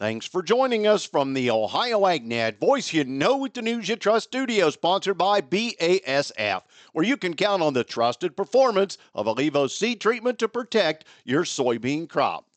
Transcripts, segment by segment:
Thanks for joining us from the Ohio AgNet Voice You Know with the News You Trust studio, sponsored by BASF, where you can count on the trusted performance of Alevos seed treatment to protect your soybean crop.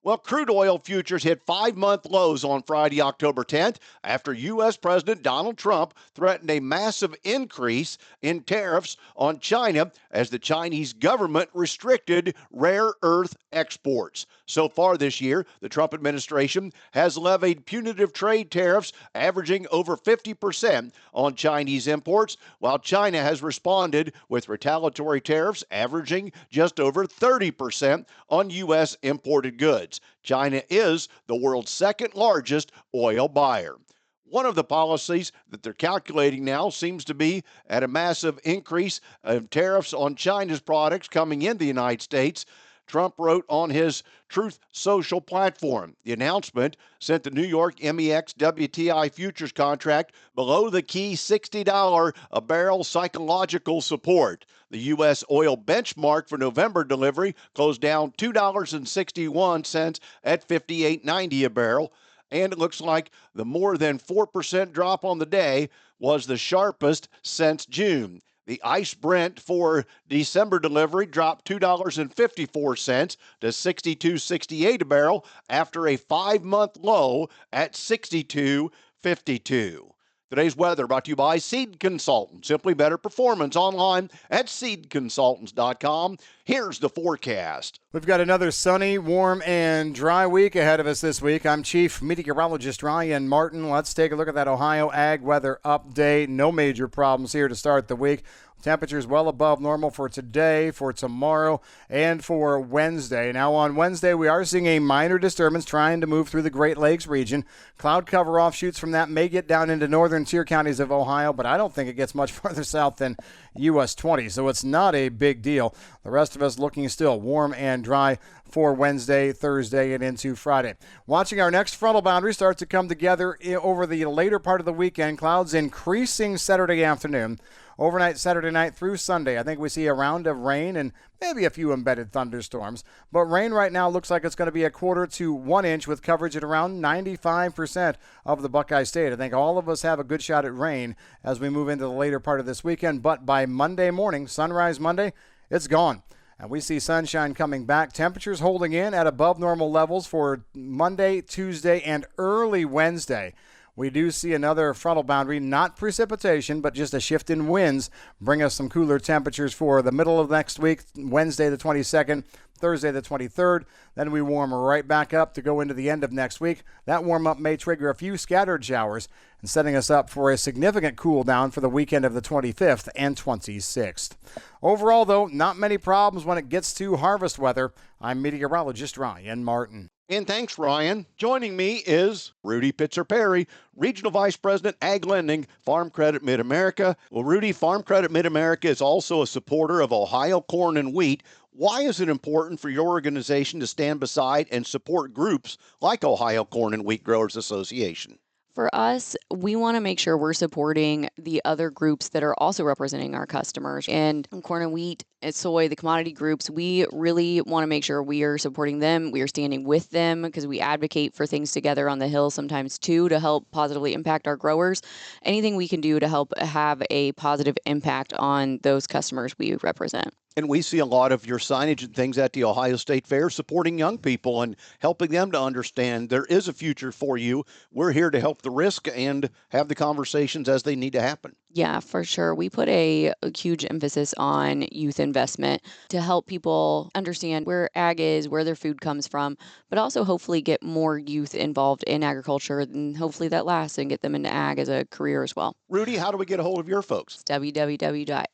Well, crude oil futures hit 5-month lows on Friday, October 10th, after U.S. President Donald Trump threatened a massive increase in tariffs on China as the Chinese government restricted rare earth exports. So far this year, the Trump administration has levied punitive trade tariffs averaging over 50% on Chinese imports, while China has responded with retaliatory tariffs averaging just over 30% on U.S. imported goods. China is the world's second largest oil buyer. One of the policies that they're calculating now seems to be at a massive increase of tariffs on China's products coming into the United States. Trump wrote on his Truth Social platform. The announcement sent the New York MEX WTI futures contract below the key $60 a barrel psychological support. The U.S. oil benchmark for November delivery closed down $2.61 at $58.90 a barrel. And it looks like the more than 4% drop on the day was the sharpest since June. The ICE Brent for December delivery dropped $2.54 to $62.68 a barrel after a 5-month low at $62.52. Today's weather brought to you by Seed Consultants. Simply better performance online at seedconsultants.com. Here's the forecast. We've got another sunny, warm, and dry week ahead of us this week. I'm Chief Meteorologist Ryan Martin. Let's take a look at that Ohio Ag weather update. No major problems here to start the week. Temperatures well above normal for today, for tomorrow, and for Wednesday. Now on Wednesday, we are seeing a minor disturbance trying to move through the Great Lakes region. Cloud cover offshoots from that may get down into northern tier counties of Ohio, but I don't think it gets much farther south than US 20, so it's not a big deal. The rest of us looking still warm and dry for Wednesday, Thursday, and into Friday. Watching our next frontal boundary start to come together over the later part of the weekend. Clouds increasing Saturday afternoon. Overnight Saturday night through Sunday, I think we see a round of rain and maybe a few embedded thunderstorms. But rain right now looks like it's going to be 1/4 to 1 inch with coverage at around 95% of the Buckeye State. I think all of us have a good shot at rain as we move into the later part of this weekend. But by Monday morning, sunrise Monday, it's gone. And we see sunshine coming back. Temperatures holding in at above normal levels for Monday, Tuesday, and early Wednesday. We do see another frontal boundary, not precipitation, but just a shift in winds, bring us some cooler temperatures for the middle of next week, Wednesday the 22nd, Thursday the 23rd. Then we warm right back up to go into the end of next week. That warm-up may trigger a few scattered showers and setting us up for a significant cool down for the weekend of the 25th and 26th. Overall, though, not many problems when it gets to harvest weather. I'm meteorologist Ryan Martin. And thanks, Ryan. Joining me is Rudy Pitzer-Perry, Regional Vice President, Ag Lending, Farm Credit Mid-America. Well, Rudy, Farm Credit Mid-America is also a supporter of Ohio corn and wheat. Why is it important for your organization to stand beside and support groups like Ohio Corn and Wheat Growers Association? For us, we want to make sure we're supporting the other groups that are also representing our customers. And corn and wheat, and soy, the commodity groups, we really want to make sure we are supporting them. We are standing with them because we advocate for things together on the Hill sometimes too to help positively impact our growers. Anything we can do to help have a positive impact on those customers we represent. And we see a lot of your signage and things at the Ohio State Fair supporting young people and helping them to understand there is a future for you. We're here to help the risk and have the conversations as they need to happen. Yeah, for sure. We put a huge emphasis on youth investment to help people understand where ag is, where their food comes from, but also hopefully get more youth involved in agriculture and hopefully that lasts and get them into ag as a career as well. Rudy, how do we get a hold of your folks? It's www.fcma,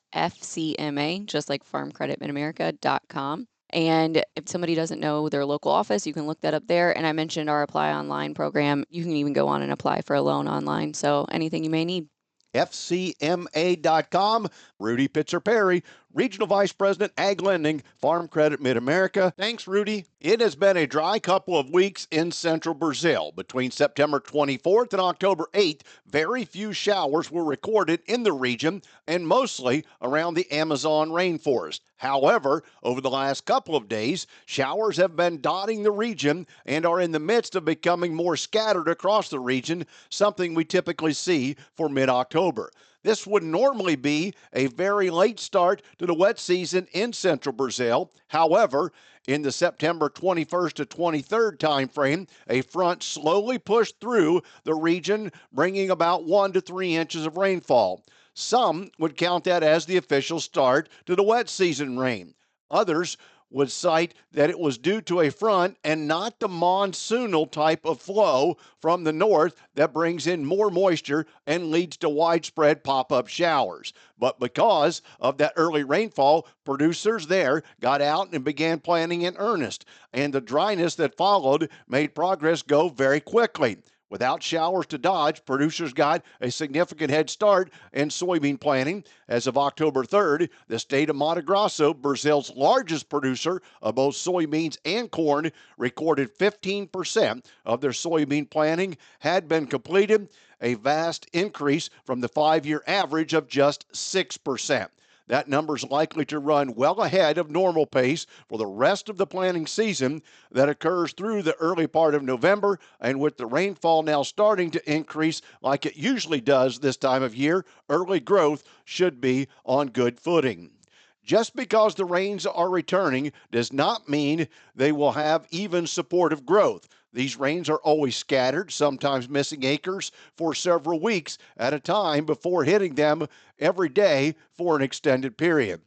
just like farmcreditmidamerica.com. And if somebody doesn't know their local office, you can look that up there. And I mentioned our Apply Online program. You can even go on and apply for a loan online. So anything you may need. FCMA.com. Rudy Pitzer-Perry, Regional Vice President, Ag Lending, Farm Credit Mid-America. Thanks, Rudy. It has been a dry couple of weeks in central Brazil. Between September 24th and October 8th, very few showers were recorded in the region and mostly around the Amazon rainforest. However, over the last couple of days, showers have been dotting the region and are in the midst of becoming more scattered across the region, something we typically see for mid-October. This would normally be a very late start to the wet season in central Brazil. However, in the September 21st to 23rd timeframe, a front slowly pushed through the region, bringing about 1 to 3 inches of rainfall. Some would count that as the official start to the wet season rain. Others would cite that it was due to a front and not the monsoonal type of flow from the north that brings in more moisture and leads to widespread pop-up showers. But because of that early rainfall, producers there got out and began planting in earnest, and the dryness that followed made progress go very quickly. Without showers to dodge, producers got a significant head start in soybean planting. As of October 3rd, the state of Mato Grosso, Brazil's largest producer of both soybeans and corn, recorded 15% of their soybean planting had been completed, a vast increase from the 5-year average of just 6%. That number is likely to run well ahead of normal pace for the rest of the planting season that occurs through the early part of November, and with the rainfall now starting to increase like it usually does this time of year, early growth should be on good footing. Just because the rains are returning does not mean they will have even supportive growth. These rains are always scattered, sometimes missing acres for several weeks at a time before hitting them every day for an extended period.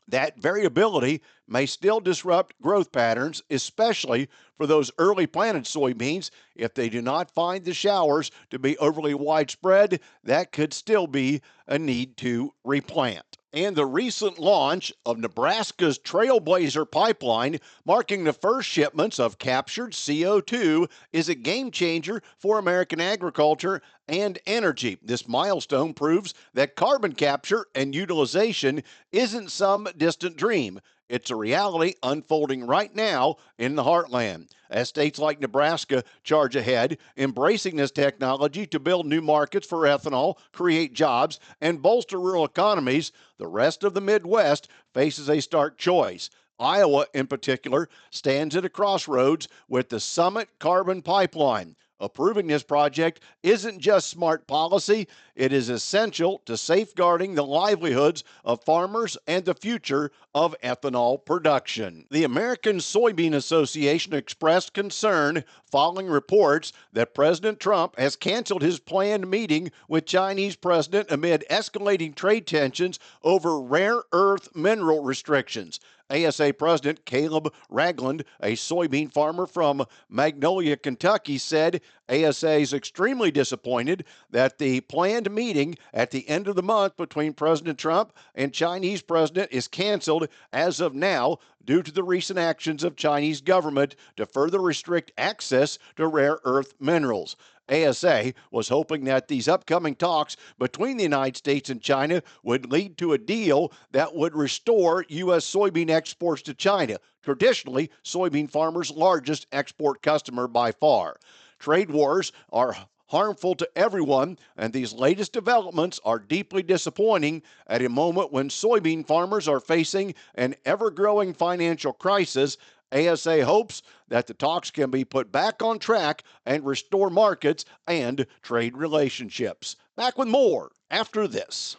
That variability may still disrupt growth patterns, especially for those early planted soybeans. If they do not find the showers to be overly widespread, that could still be a need to replant. And the recent launch of Nebraska's Trailblazer pipeline, marking the first shipments of captured CO2, is a game changer for American agriculture and energy. This milestone proves that carbon capture and utilization isn't some distant dream. It's a reality unfolding right now in the heartland. As states like Nebraska charge ahead, embracing this technology to build new markets for ethanol, create jobs, and bolster rural economies, the rest of the Midwest faces a stark choice. Iowa, in particular, stands at a crossroads with the Summit Carbon Pipeline. Approving this project isn't just smart policy, it is essential to safeguarding the livelihoods of farmers and the future of ethanol production. The American Soybean Association expressed concern following reports that President Trump has canceled his planned meeting with Chinese President amid escalating trade tensions over rare earth mineral restrictions. ASA President Caleb Ragland, a soybean farmer from Magnolia, Kentucky, said ASA is extremely disappointed that the planned meeting at the end of the month between President Trump and Chinese President is canceled as of now due to the recent actions of Chinese government to further restrict access to rare earth minerals. ASA was hoping that these upcoming talks between the United States and China would lead to a deal that would restore U.S. soybean exports to China, traditionally soybean farmers' largest export customer by far. Trade wars are harmful to everyone, and these latest developments are deeply disappointing at a moment when soybean farmers are facing an ever-growing financial crisis. ASA hopes that the talks can be put back on track and restore markets and trade relationships. Back with more after this.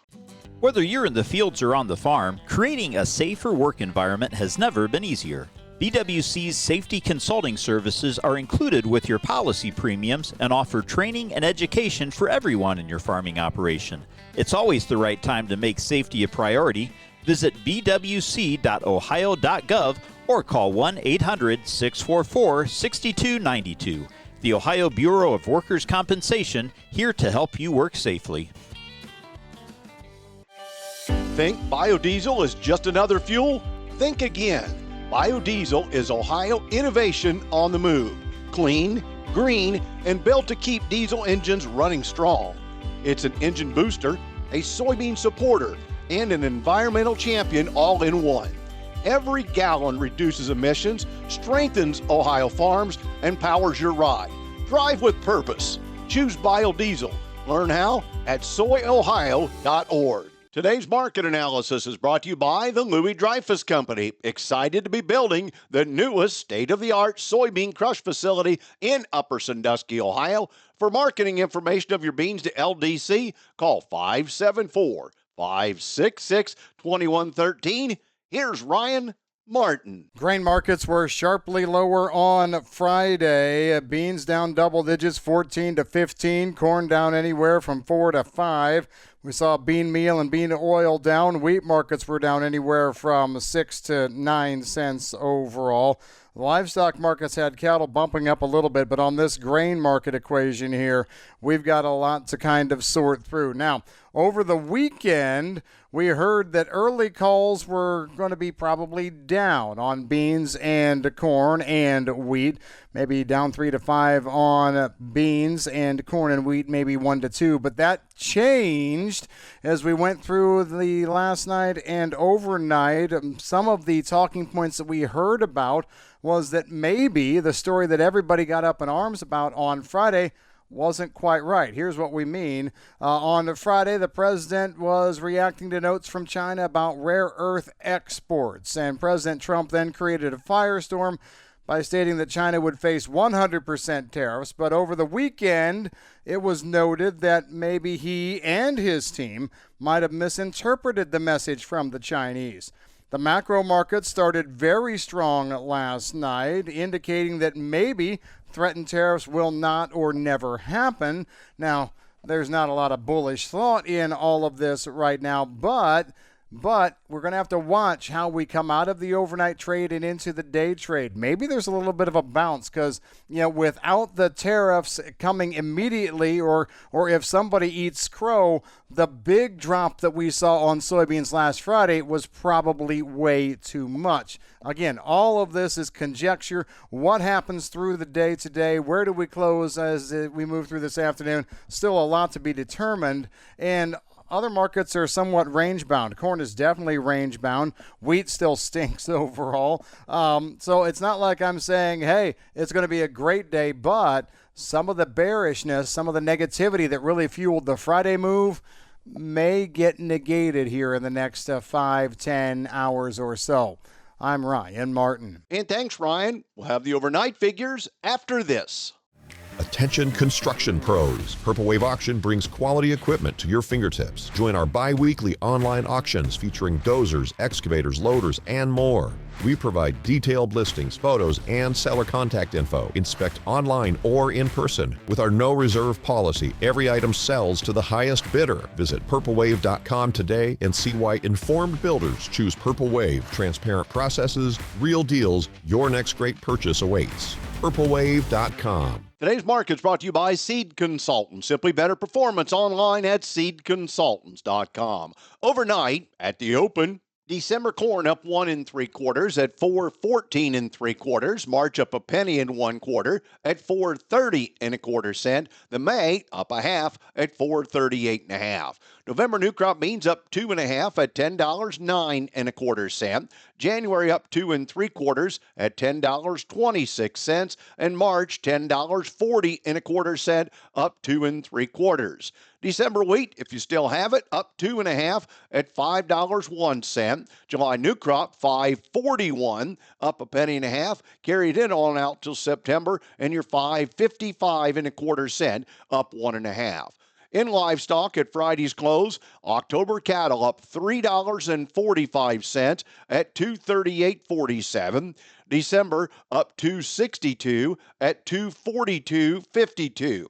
Whether you're in the fields or on the farm, creating a safer work environment has never been easier. BWC's safety consulting services are included with your policy premiums and offer training and education for everyone in your farming operation. It's always the right time to make safety a priority. Visit bwc.ohio.gov or call 1-800-644-6292. The Ohio Bureau of Workers' Compensation, here to help you work safely. Think biodiesel is just another fuel? Think again. Biodiesel is Ohio innovation on the move. Clean, green, and built to keep diesel engines running strong. It's an engine booster, a soybean supporter, and an environmental champion all in one. Every gallon reduces emissions, strengthens Ohio farms, and powers your ride. Drive with purpose. Choose biodiesel. Learn how at soyohio.org. Today's market analysis is brought to you by the Louis Dreyfus Company, excited to be building the newest state-of-the-art soybean crush facility in Upper Sandusky, Ohio. For marketing information of your beans to LDC, call 574-566-2113. Here's Ryan Martin. Grain markets were sharply lower on Friday. Beans down double digits, 14 to 15. Corn down anywhere from 4 to 5. We saw bean meal and bean oil down. Wheat markets were down anywhere from 6 to 9 cents overall. Livestock markets had cattle bumping up a little bit, but on this grain market equation here, we've got a lot to kind of sort through. Now, over the weekend, we heard that early calls were going to be probably down on beans and corn and wheat, maybe down 3 to 5 on beans, and corn and wheat maybe 1 to 2, but that changed as we went through the last night and overnight. Some of the talking points that we heard about was that maybe the story that everybody got up in arms about on Friday wasn't quite right. Here's what we mean. On Friday, the president was reacting to notes from China about rare earth exports, and President Trump then created a firestorm by stating that China would face 100% tariffs. But over the weekend, it was noted that maybe he and his team might have misinterpreted the message from the Chinese. The macro market started very strong last night, indicating that maybe threatened tariffs will not or never happen. Now, there's not a lot of bullish thought in all of this right now, but we're going to have to watch how we come out of the overnight trade and into the day trade. Maybe there's a little bit of a bounce because, without the tariffs coming immediately, or if somebody eats crow, the big drop that we saw on soybeans last Friday was probably way too much. Again, all of this is conjecture. What happens through the day today? Where do we close as we move through this afternoon? Still a lot to be determined. And other markets are somewhat range-bound. Corn is definitely range-bound. Wheat still stinks overall. So it's not like I'm saying, hey, it's going to be a great day, but some of the bearishness, some of the negativity that really fueled the Friday move may get negated here in the next 5-10 hours or so. I'm Ryan Martin. And thanks, Ryan. We'll have the overnight figures after this. Attention construction pros. Purple Wave Auction brings quality equipment to your fingertips. Join our bi-weekly online auctions featuring dozers, excavators, loaders, and more. We provide detailed listings, photos, and seller contact info. Inspect online or in person. With our no reserve policy, every item sells to the highest bidder. Visit purplewave.com today and see why informed builders choose Purple Wave. Transparent processes, real deals, your next great purchase awaits. purplewave.com. Today's market is brought to you by Seed Consultants. Simply better performance online at seedconsultants.com. Overnight at the open, December corn up 1 3/4 at $4.14 3/4. March up a penny and 1/4 at $4.30 1/4 cent. The May up a half at $4.38 1/2. November new crop beans up 2 1/2 at $10.09 1/4 cent. January up 2 3/4 at $10.26, and March $10.40 1/4 cent, up 2 3/4. December wheat, if you still have it, up 2 1/2 at $5.01. July new crop $5.41, up a penny and a half, carried in on out till September, and your $5.55 1/4 cent, up 1 1/2. In livestock at Friday's close, October cattle up $3.45 at $238.47. December up $2.62 at $242.52.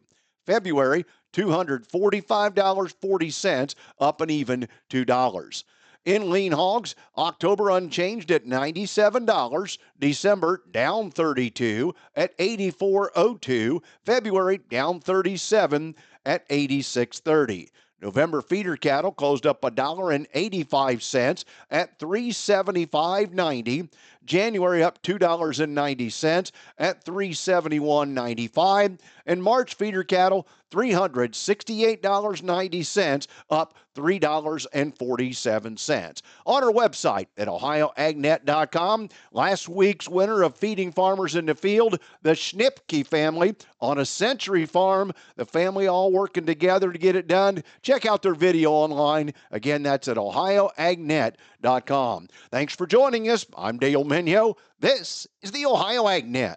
February $245.40, up an even $2. In lean hogs, October unchanged at $97, December down $32 at $84.02, February down $37 at $86.30. November feeder cattle closed up $1.85 at $375.90. January up $2.90 at $371.95. And March feeder cattle, $368.90, up $3.47. On our website at ohioagnet.com, last week's winner of Feeding Farmers in the Field, the Schnipke family on a Century Farm, the family all working together to get it done. Check out their video online. Again, that's at ohioagnet.com. Thanks for joining us. I'm Dale Minyo. This is the Ohio AgNet.